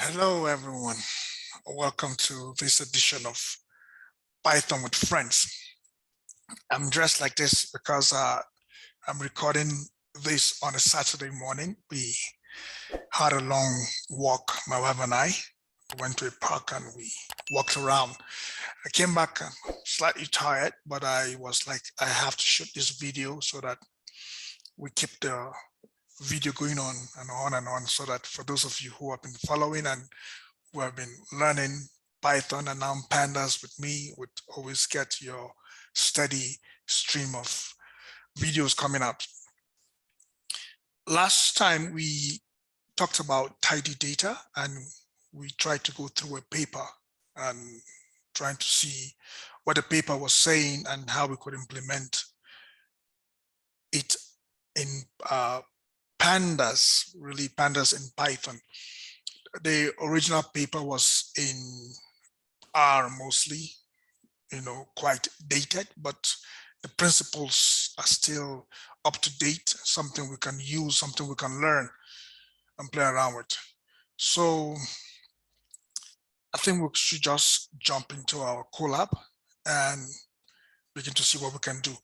Hello, everyone. Welcome to this edition of Python with Friends. I'm dressed like this because I'm recording this on a Saturday morning. We had a long walk, my wife and I. We went to a park and we walked around. I came back slightly tired, but I was like, I have to shoot this video so that we keep the video going on and on and on, so that for those of you who have been following and who have been learning Python and now Pandas with me would always get your steady stream of videos coming up. Last time we talked about tidy data and we tried to go through a paper and trying to see what the paper was saying and how we could implement it in Pandas, really Pandas in Python. The original paper was in R mostly, quite dated, but the principles are still up to date, something we can use, something we can learn and play around with. So I think we should just jump into our Colab and begin to see what we can do.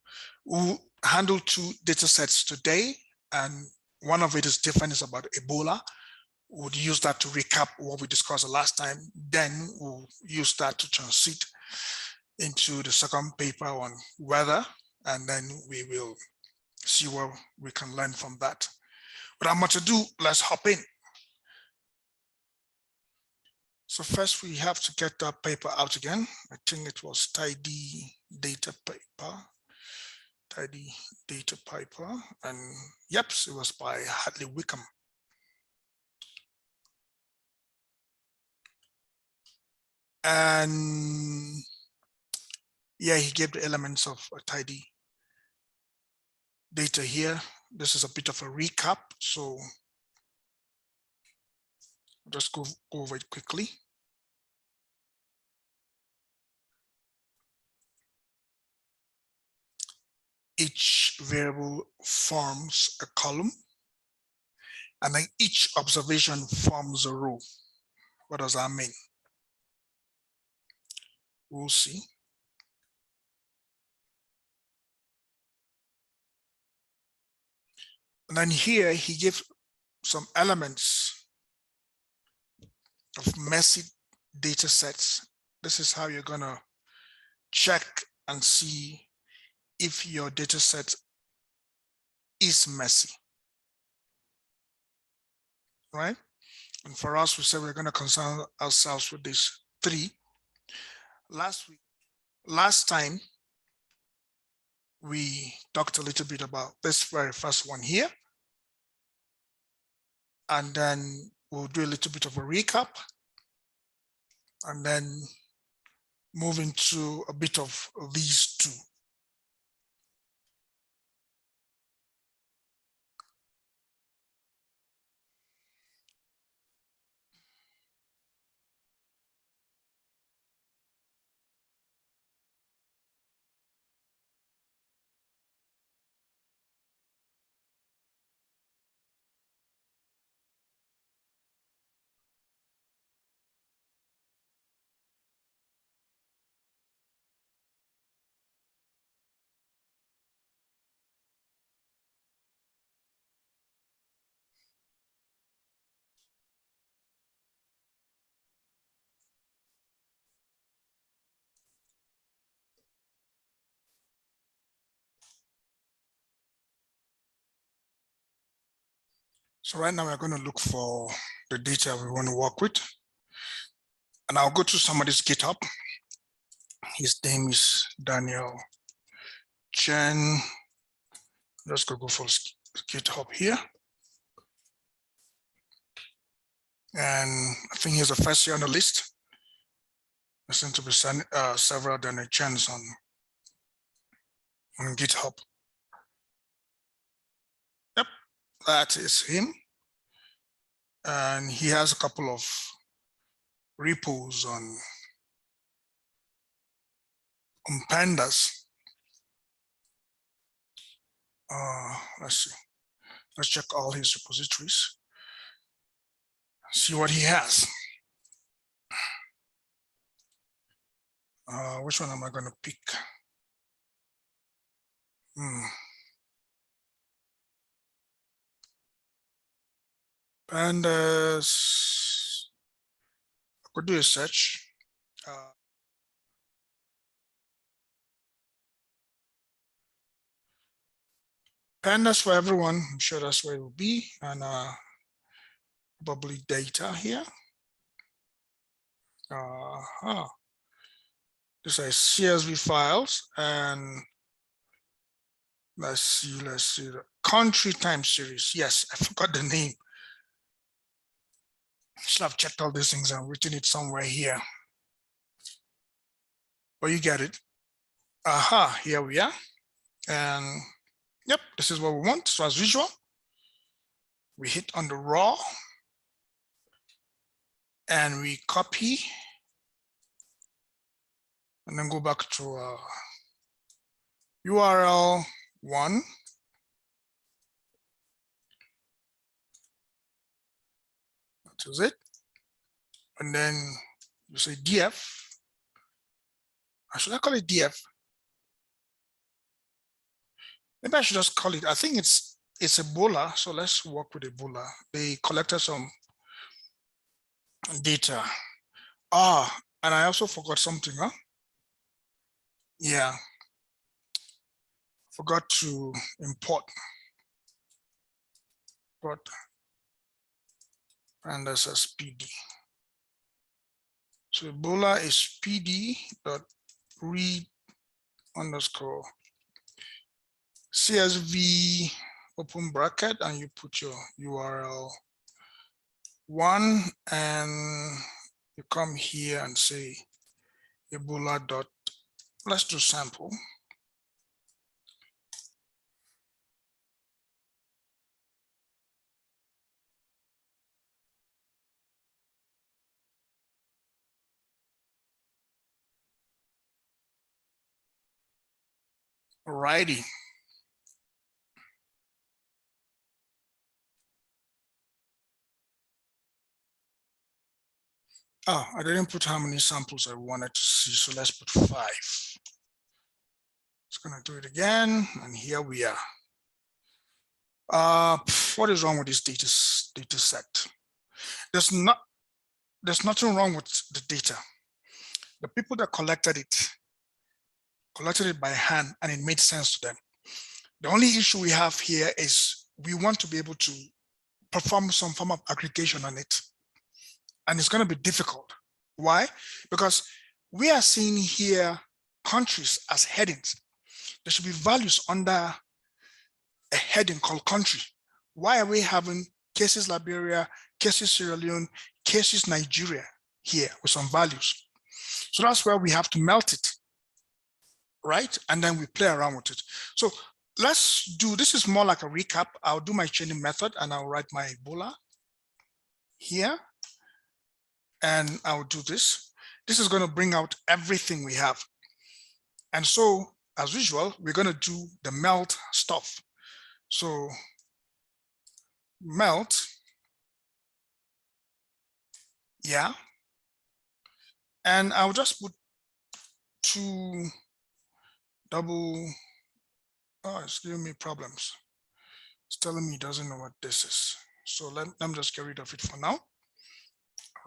We'll handle two data sets today, and one of it is different, it's about Ebola. We'll use that to recap what we discussed the last time. Then we'll use that to transit into the second paper on weather, and then we will see what we can learn from that. Without much ado, let's hop in. So first we have to get that paper out again. I think it was tidy data paper, and yep, it was by Hadley Wickham. And yeah, he gave the elements of a tidy data here. This is a bit of a recap, so I'll just go over it quickly. Each variable forms a column, and then each observation forms a row. What does that mean? We'll see. And then here he gives some elements of messy data sets. This is how you're going to check and see if your data set is messy, right? And for us, we said we're going to concern ourselves with these three. Last time, we talked a little bit about this very first one here. And then we'll do a little bit of a recap and then move into a bit of these two. So right now we're going to look for the data we want to work with. And I'll go to somebody's GitHub. His name is Daniel Chen. Let's go for GitHub here. And I think he's the first here on the list. There seem to be several Daniel Chens on GitHub. Yep, that is him. And he has a couple of repos on Pandas. Let's see. Let's check all his repositories. See what he has. Which one am I going to pick? Pandas. I could do a search. Pandas for everyone. I'm sure that's where it will be. And probably data here. These are CSV files, and let's see the country time series. Yes, I forgot the name. Should have checked all these things and written it somewhere here. But you get it. Aha, here we are. And yep, this is what we want. So as usual, we hit on the raw and we copy and then go back to URL 1. That is it. And then you say df. Should I call it df? Maybe I should just call it, I think it's Ebola. So let's work with Ebola. They collected some data. And I also forgot something, huh? Yeah. Forgot to import. And that's as PD. So Ebola is PD.read underscore CSV open bracket, and you put your URL 1, and you come here and say Ebola dot, let's do sample. Alrighty. I didn't put how many samples I wanted to see, so let's put 5. It's gonna do it again, and here we are. What is wrong with this data set? There's nothing wrong with the data. The people that collected it by hand, and it made sense to them. The only issue we have here is we want to be able to perform some form of aggregation on it. And it's going to be difficult. Why? Because we are seeing here countries as headings. There should be values under a heading called country. Why are we having cases Liberia, cases Sierra Leone, cases Nigeria here with some values? So that's where we have to melt it, right? And then we play around with it. So let's do, this is more like a recap. I'll do my chaining method and I'll write my Ebola here. And I'll do this. This is going to bring out everything we have. And so, as usual, we're going to do the melt stuff. So, melt, yeah. And I'll just put 2 double, it's giving me problems. It's telling me it doesn't know what this is. So let me just get rid of it for now.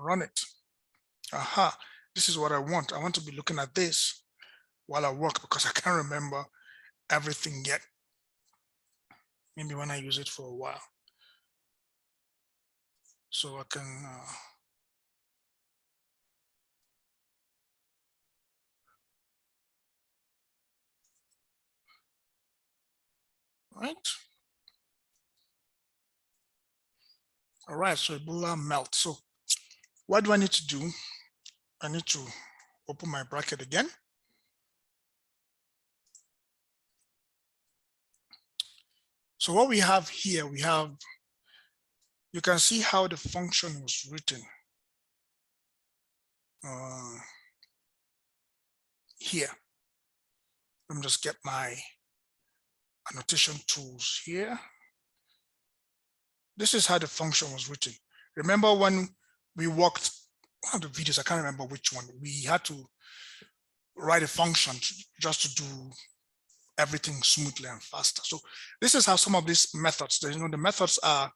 Run it. Aha, this is what I want. I want to be looking at this while I work because I can't remember everything yet. Maybe when I use it for a while. So I can right. All right, so Ebola melt. So what do I need to do? I need to open my bracket again. So what we have here, you can see how the function was written here. Let me just get my annotation tools here. This is how the function was written. Remember when we worked, one of the videos, I can't remember which one, we had to write a function just to do everything smoothly and faster. So this is how some of these methods, the methods are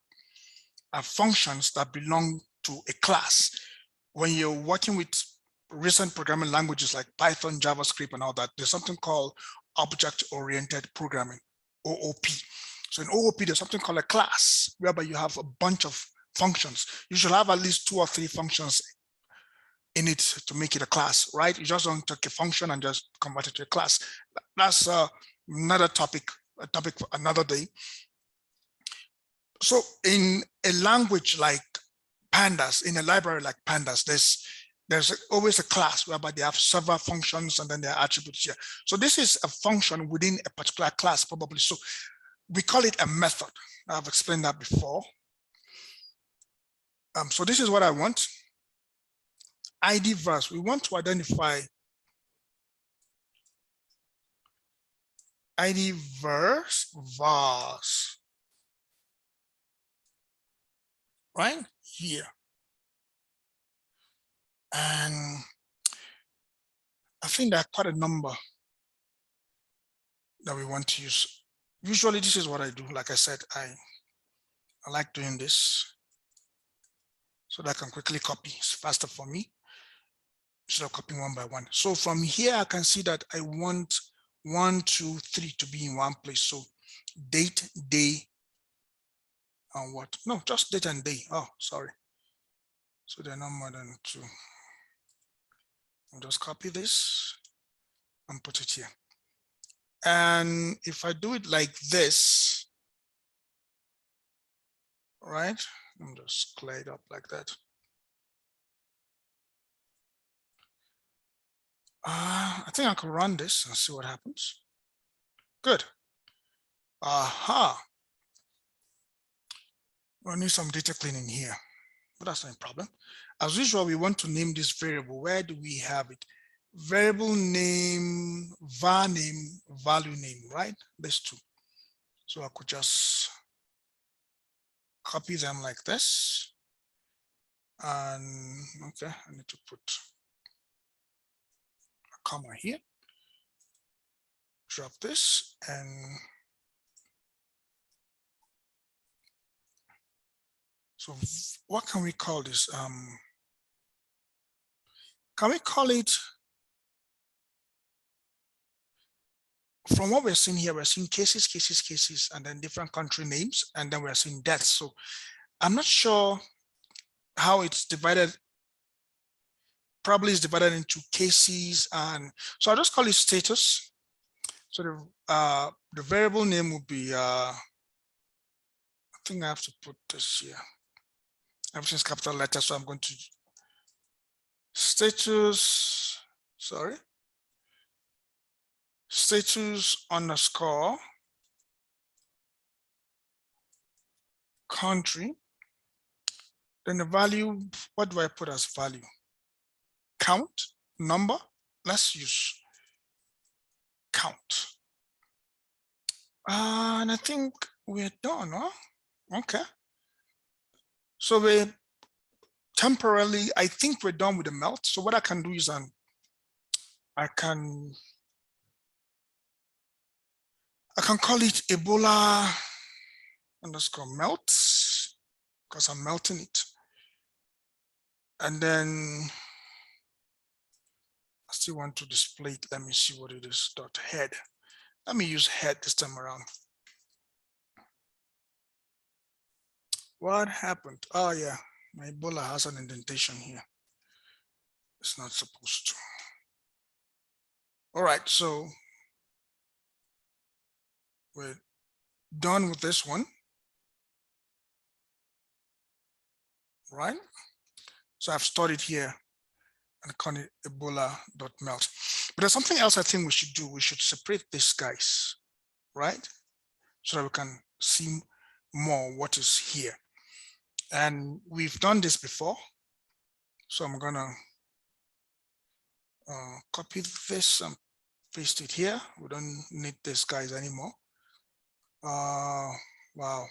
functions that belong to a class. When you're working with recent programming languages like Python, JavaScript, and all that, there's something called object-oriented programming, OOP. So in OOP, there's something called a class, whereby you have a bunch of functions. You should have at least 2 or 3 functions in it to make it a class, right? You just don't take a function and just convert it to a class. That's another topic, a topic for another day. So in a language like Pandas, in a library like Pandas, there's always a class whereby they have several functions and then there are attributes here. So this is a function within a particular class, probably. So we call it a method. I've explained that before. So this is what I want. ID vars. We want to identify ID vars, right here. And I think there are quite a number that we want to use. Usually this is what I do. Like I said, I like doing this so that I can quickly copy. It's faster for me instead of copying one by one. So from here, I can see that I want 1, 2, 3 to be in one place. So date, day, and what? No, just date and day. Oh, sorry. So they're not more than 2. I'll just copy this and put it here. And if I do it like this, right? I'm just clear it up like that. I think I can run this and see what happens. Good. Aha. We'll need some data cleaning here, but that's not a problem. As usual, we want to name this variable. Where do we have it? Variable name, var name, value name, right? These 2. So I could just copy them like this. And okay, I need to put a comma here. Drop this and so what can we call this? Can we call it, from what we're seeing here, we're seeing cases, and then different country names, and then we're seeing deaths. So I'm not sure how it's divided. Probably it's divided into cases, and so I'll just call it status. So the variable name would be, I think I have to put this here. Everything's capital letters, so I'm going to status, sorry, status underscore country. Then the value, what do I put as value? Count, number, let's use count. And I think we're done, huh? Okay. So we temporarily, I think we're done with the melt. So what I can do is I can call it Ebola underscore melt because I'm melting it. And then I still want to display it. Let me see what it is. Dot head. Let me use head this time around. What happened? Oh yeah, my Ebola has an indentation here. It's not supposed to. All right, so we're done with this one. Right? So I've stored it here and call it Ebola.melt. But there's something else I think we should do. We should separate these guys, right? So that we can see more what is here. And we've done this before. So I'm gonna copy this and paste it here. We don't need these guys anymore. Wow.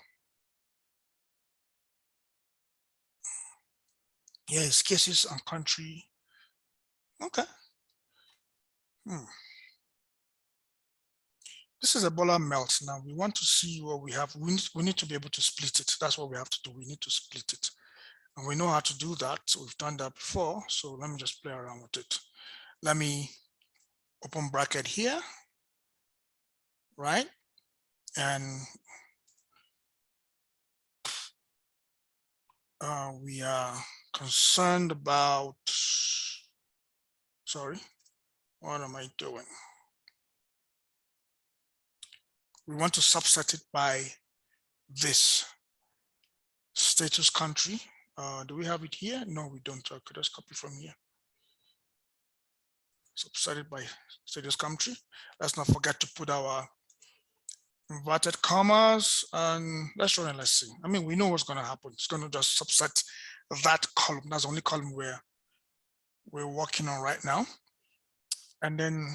Yes, cases and country. Okay. This is Ebola melt. Now we want to see what we have. We need to be able to split it. That's what we have to do. We need to split it. And we know how to do that. We've done that before. So let me just play around with it. Let me open bracket here, right? And we are concerned about, sorry, what am I doing? We want to subset it by this status country. Do we have it here? No, we don't. Okay, let's copy from here. Subset it by status country. Let's not forget to put our inverted commas, and let's run and let's see. I mean, we know what's going to happen. It's going to just subset that column. That's the only column we're working on right now. And then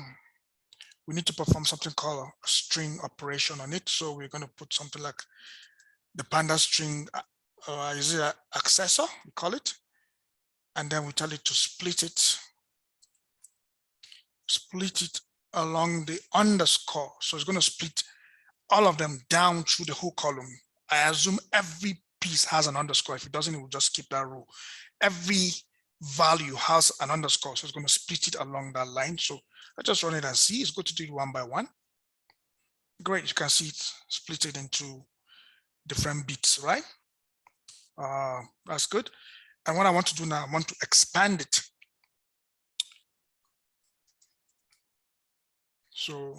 we need to perform something called a string operation on it. So we're going to put something like the panda string, is it an accessor, we call it. And then we tell it to split it along the underscore. So it's going to split all of them down through the whole column. I assume every piece has an underscore. If it doesn't, it will just skip that row. Every value has an underscore, so it's going to split it along that line. So let's just run it and see. It's going to do it one by one. Great, you can see it split it into different bits, right? That's good. And what I want to do now, I want to expand it. So,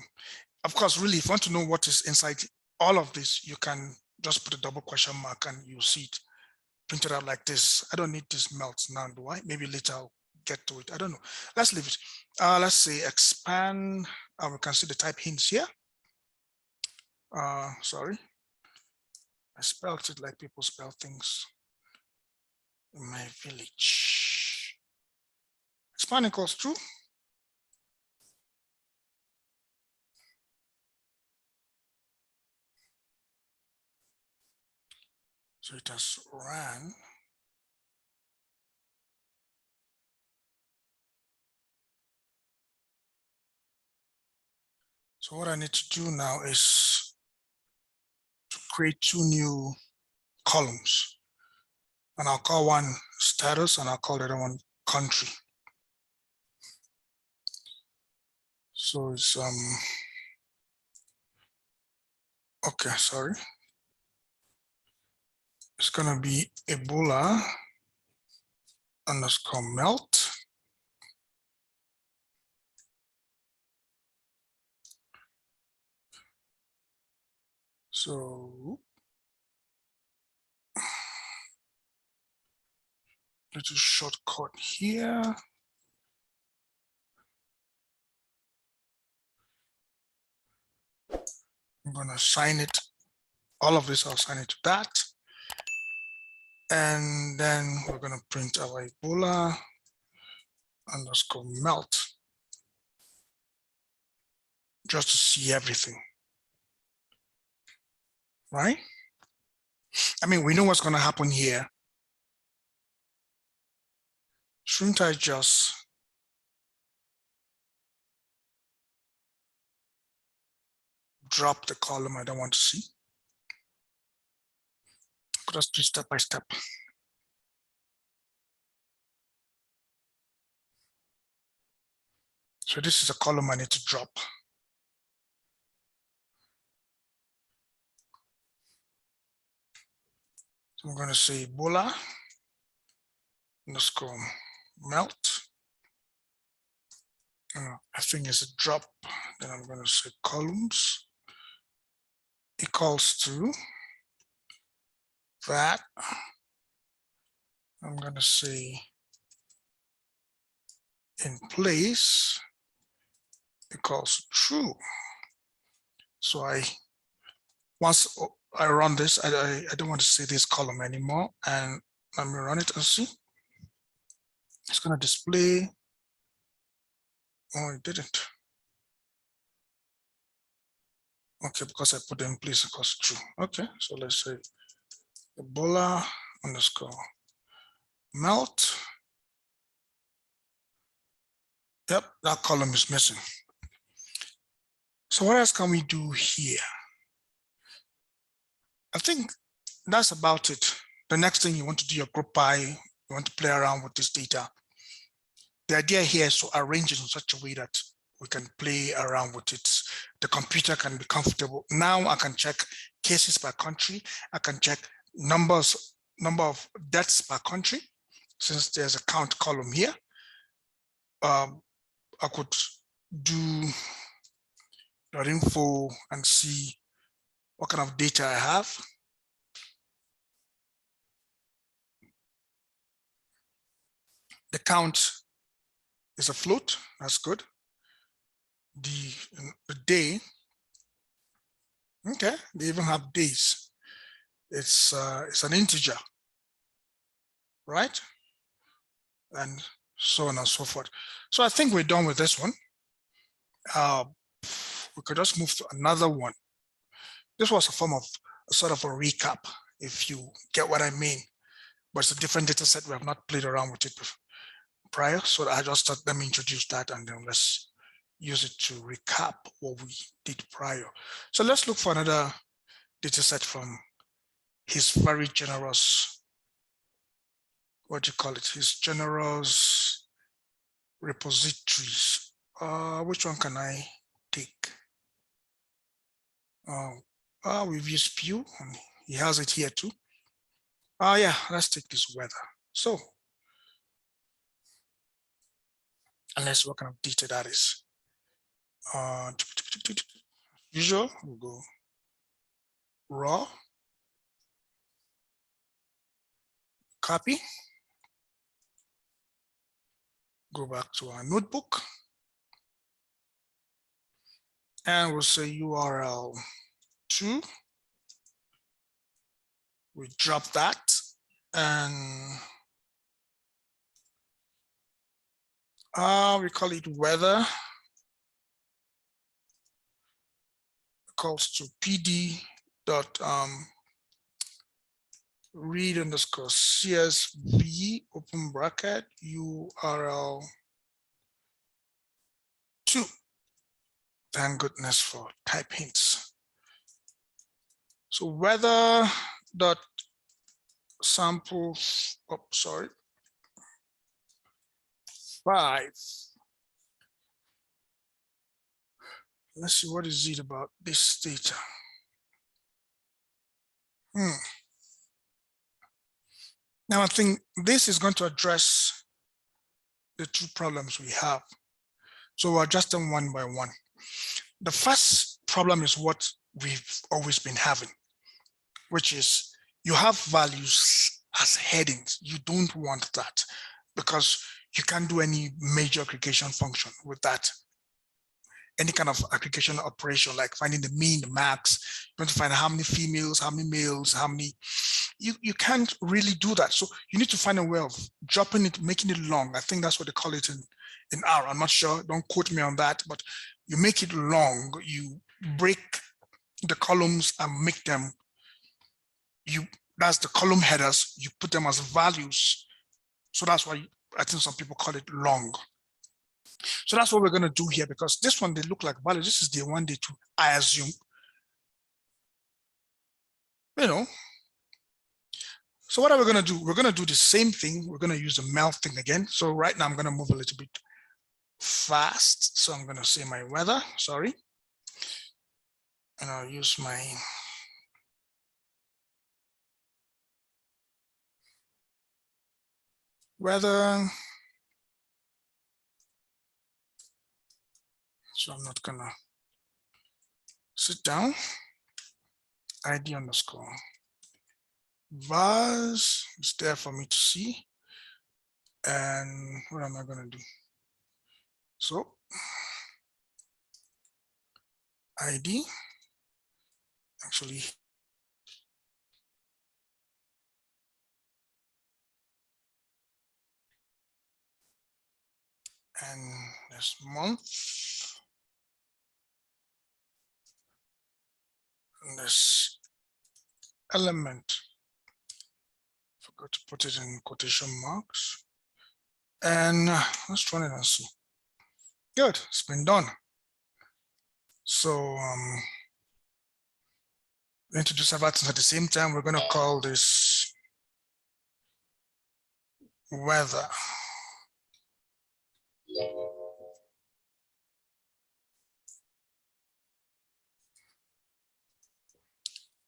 of course, really, if you want to know what is inside all of this, you can just put a double question mark and you'll see it printed out like this. I don't need this melt now, do I? Maybe later I'll get to it. I don't know. Let's leave it. Let's say expand. We can see the type hints here. Sorry. I spelled it like people spell things in my village. Expand equals true. So it has ran. So what I need to do now is to create two new columns. And I'll call one status and I'll call the other one country. So it's, okay, sorry. It's gonna be Ebola underscore melt. So little shortcut here. I'm gonna assign it, all of this I'll assign it to that. And then we're gonna print our Ebola underscore melt just to see everything, right? I mean, we know what's gonna happen here. Shouldn't I just drop the column I don't want to see? Let's do step by step. So this is a column I need to drop. So I'm going to say Ebola underscore melt. I think it's a drop. Then I'm going to say columns equals to that. I'm going to say in place equals true. So once I run this, I don't want to see this column anymore. And let me run it and see. It's going to display. Oh, it didn't. Okay, because I put in place equals true. Okay, so let's say Ebola underscore melt. Yep, that column is missing. So what else can we do here? I think that's about it. The next thing you want to do your group by, you want to play around with this data. The idea here is to arrange it in such a way that we can play around with it. The computer can be comfortable. Now I can check cases per country. I can check number of deaths per country, since there's a count column here. I could do that info and see what kind of data I have. The count is a float, that's good. The day, okay, they even have days. It's an integer, right? And so on and so forth. So I think we're done with this one. We could just move to another one. This was a form of a sort of a recap, if you get what I mean, but it's a different data set. We have not played around with it prior, so I just thought, let me introduce that and then let's use it to recap what we did prior. So let's look for another data set from his very generous, what do you call it? His generous repositories. Which one can I take? We've used Pew, and he has it here too. Yeah, let's take this weather. So, unless what kind of data that is. Usual, we'll go raw, copy, go back to our notebook, and we'll say URL 2. We drop that, and we call it weather equals to pd dot read underscore csv open bracket URL 2. Thank goodness for type hints. So weather dot samples, oh, sorry, 5. Let's see, what is it about this data? Now I think this is going to address the two problems we have. So we'll adjust them one by one. The first problem is what we've always been having, which is you have values as headings. You don't want that because you can't do any major aggregation function with that. Any kind of aggregation operation, like finding the mean, the max, you want to find how many females, how many males, how many, you can't really do that. So you need to find a way of dropping it, making it long. I think that's what they call it in R. I'm not sure, don't quote me on that, but you make it long, you break the columns and make them, that's the column headers, you put them as values. So that's why I think some people call it long. So that's what we're going to do here, because this one, they look like values. This is the one, day 2, I assume. You know. So what are we going to do? We're going to do the same thing. We're going to use the mel thing again. So right now I'm going to move a little bit fast. So I'm going to say my weather, sorry. And I'll use my weather. So I'm not gonna sit down. ID underscore vars is there for me to see. And what am I gonna do? So ID, actually, and this month, and this element, forgot to put it in quotation marks, and let's run it and see. Good, it's been done. So we need to do several things at the same time. We're going to call this weather.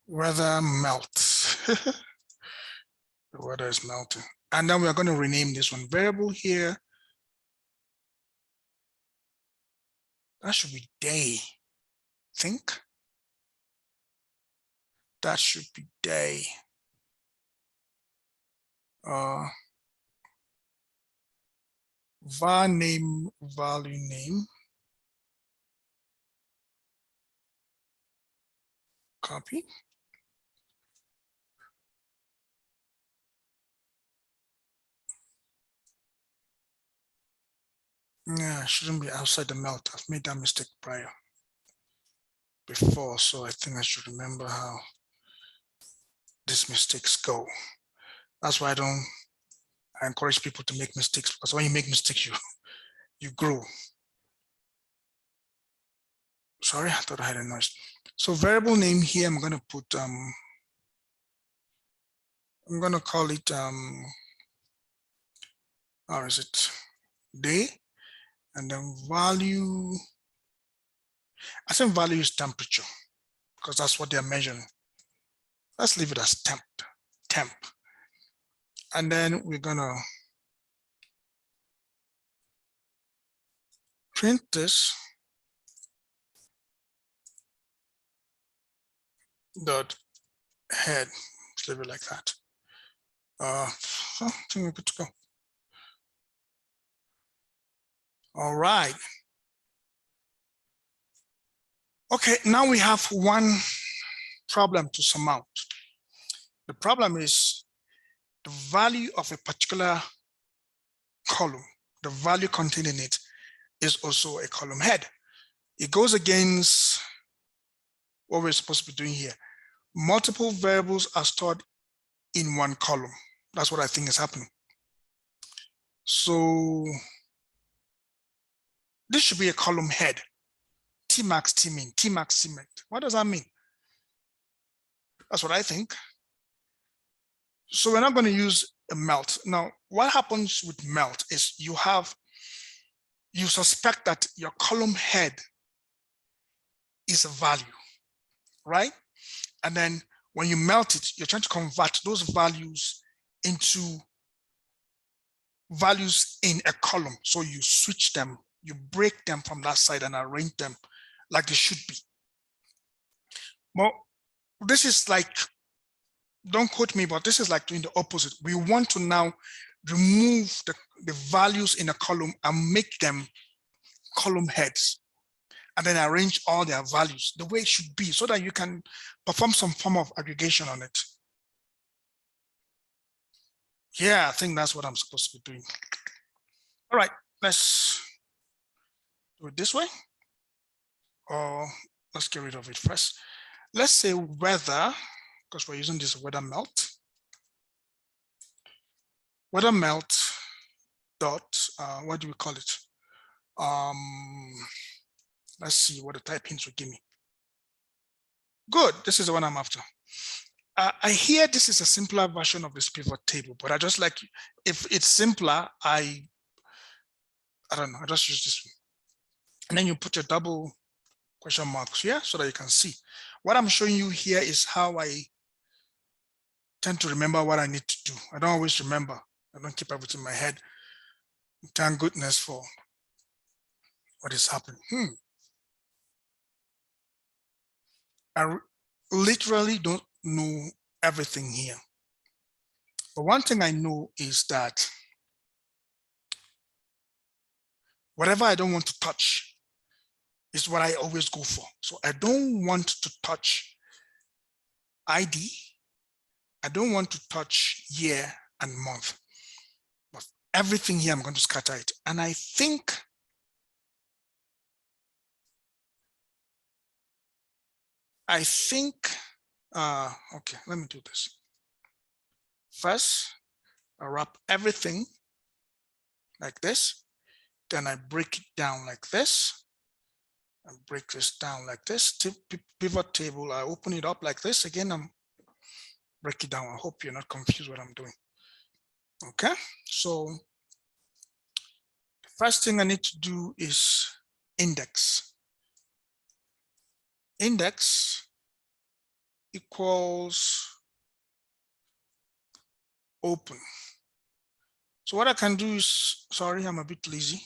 Weather melt. The weather is melting. And then we're going to rename this one variable here. That should be day. Think that should be day. Var name, value name. Copy. Yeah, shouldn't be outside the melt. I've made that mistake before, so I think I should remember how these mistakes go. That's why I encourage people to make mistakes, because when you make mistakes, you grow. Sorry, I thought I had a noise. So variable name here, I'm going to put, I'm going to call it, how is it, day, and then value, I think value is temperature, because that's what they're measuring. Let's leave it as temp. And then we're going to print this dot head. Let's leave it like that. I think we're good to go. All right. Okay, now we have one problem to surmount. The problem is the value of a particular column, the value contained in it is also a column head. It goes against what we're supposed to be doing here. Multiple variables are stored in one column. That's what I think is happening. So this should be a column head. Tmax, Tmin, Tmax, Tmin. What does that mean? That's what I think. So we're not going to use a melt. Now, what happens with melt is you suspect that your column head is a value, right? And then when you melt it, you're trying to convert those values into values in a column. So you switch them, you break them from that side and arrange them like they should be. Well, this is like, don't quote me, but this is like doing the opposite. We want to now remove the values in a column and make them column heads, and then arrange all their values the way it should be so that you can perform some form of aggregation on it. Yeah, I think that's what I'm supposed to be doing. All right, let's do it this way. Or let's get rid of it first. Let's say weather, because we're using this weather melt. Weather melt dot, what do we call it? Let's see what the type hints will give me. Good, this is the one I'm after. I hear this is a simpler version of this pivot table, but I just like, if it's simpler, I don't know, I just use this one. And then you put your double question marks here so that you can see. What I'm showing you here is how I tend to remember what I need to do. I don't always remember. I don't keep everything in my head. Thank goodness for what is happening. I literally don't know everything here. But one thing I know is that whatever I don't want to touch is what I always go for. So I don't want to touch ID. I don't want to touch year and month. But everything here, I'm going to scatter it. And I think okay, let me do this. First, I wrap everything like this. Then I break it down like this. and break this down like this. Pivot table, I open it up like this. Again, I'm break it down. I hope you're not confused what I'm doing. Okay, so the first thing I need to do is index. Index equals open. So what I can do is, sorry, I'm a bit lazy.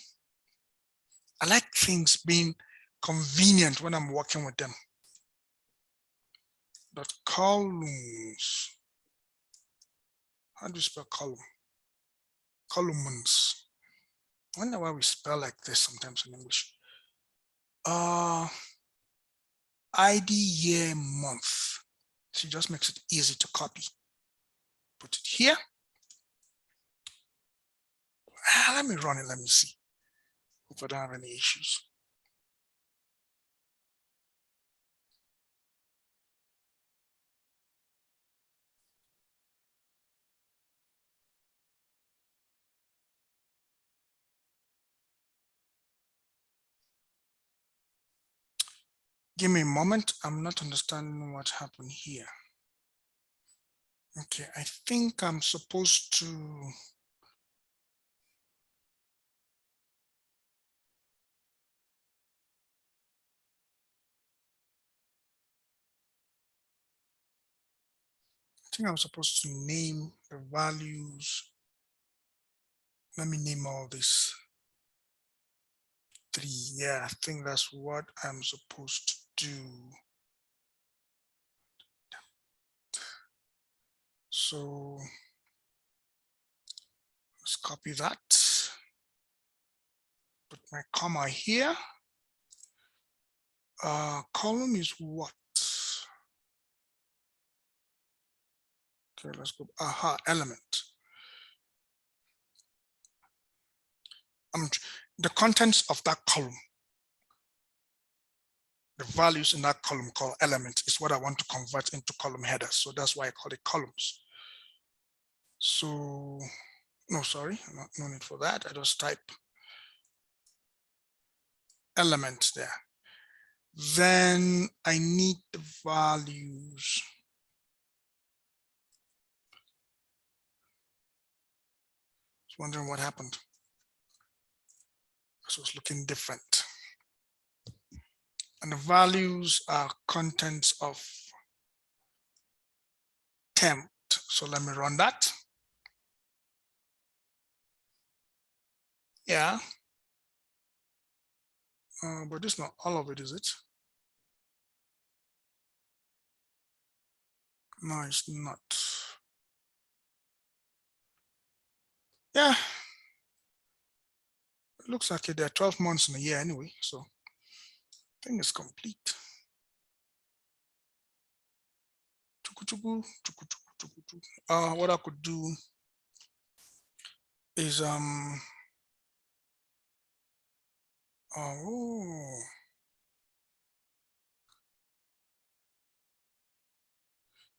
I like things being convenient when I'm working with them. Dot columns. How do you spell column? Columns. I wonder why we spell like this sometimes in English. ID, year, month. So it just makes it easy to copy. Put it here. Let me run it. Let me see if I don't have any issues. Give me a moment. I'm not understanding what happened here. Okay, I think I'm supposed to. I think I'm supposed to name the values. Let me name all this. 3. Yeah, I think that's what I'm supposed to do. So let's copy that. Put my comma here. Column is what? Okay, let's go. Element. The contents of that column, the values in that column called element is what I want to convert into column headers. So that's why I call it columns. So, no, sorry, no need for that. I just type element there. Then I need the values. Just wondering what happened. This was looking different. And the values are contents of temp. So let me run that. Yeah. But this is not all of it, is it? No, it's not. Yeah. It looks like there are 12 months in a year anyway, so I think it's complete. What I could do is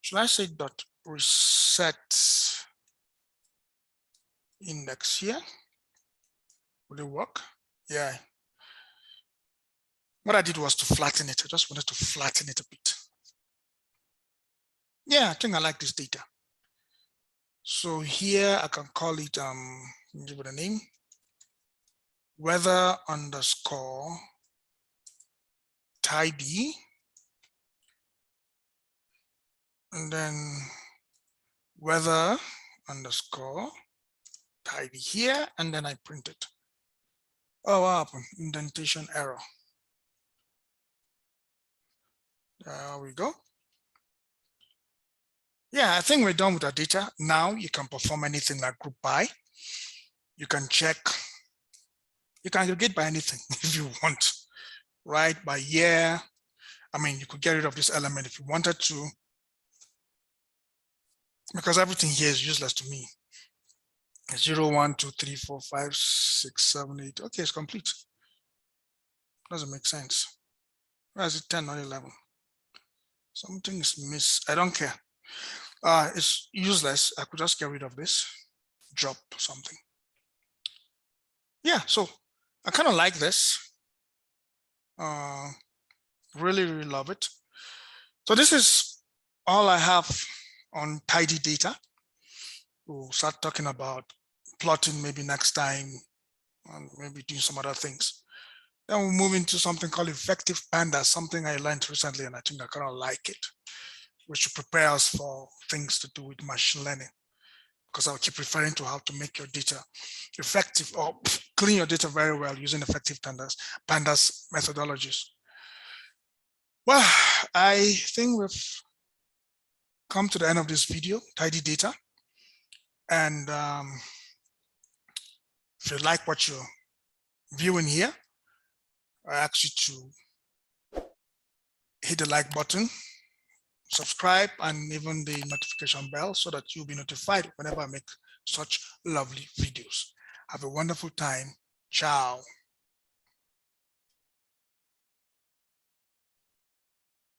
should I say dot reset index here? Will it work? Yeah. What I did was to flatten it. I just wanted to flatten it a bit. Yeah, I think I like this data. So here I can call it, give it a name, weather underscore tidy. And then weather underscore tidy here, and then I print it. Oh, what happened? Indentation error. There we go. Yeah, I think we're done with our data. Now you can perform anything like group by. You can check, you can aggregate by anything if you want, right? By year. I mean, you could get rid of this element if you wanted to, because everything here is useless to me. 0, 1, 2, 3, 4, 5, 6, 7, 8. Okay, it's complete. Doesn't make sense. Why is it 10 or 11? Something is missed. I don't care. It's useless. I could just get rid of this, drop something. Yeah, so I kind of like this. Really, really love it. So this is all I have on tidy data. We'll start talking about plotting maybe next time, and maybe doing some other things. Then we'll move into something called effective pandas, something I learned recently, and I think I kind of like it, which should prepare us for things to do with machine learning, because I'll keep referring to how to make your data effective or clean your data very well using effective pandas methodologies. Well, I think we've come to the end of this video, tidy data. And if you like what you're viewing here, I ask you to hit the like button, subscribe, and even the notification bell so that you'll be notified whenever I make such lovely videos. Have a wonderful time. Ciao.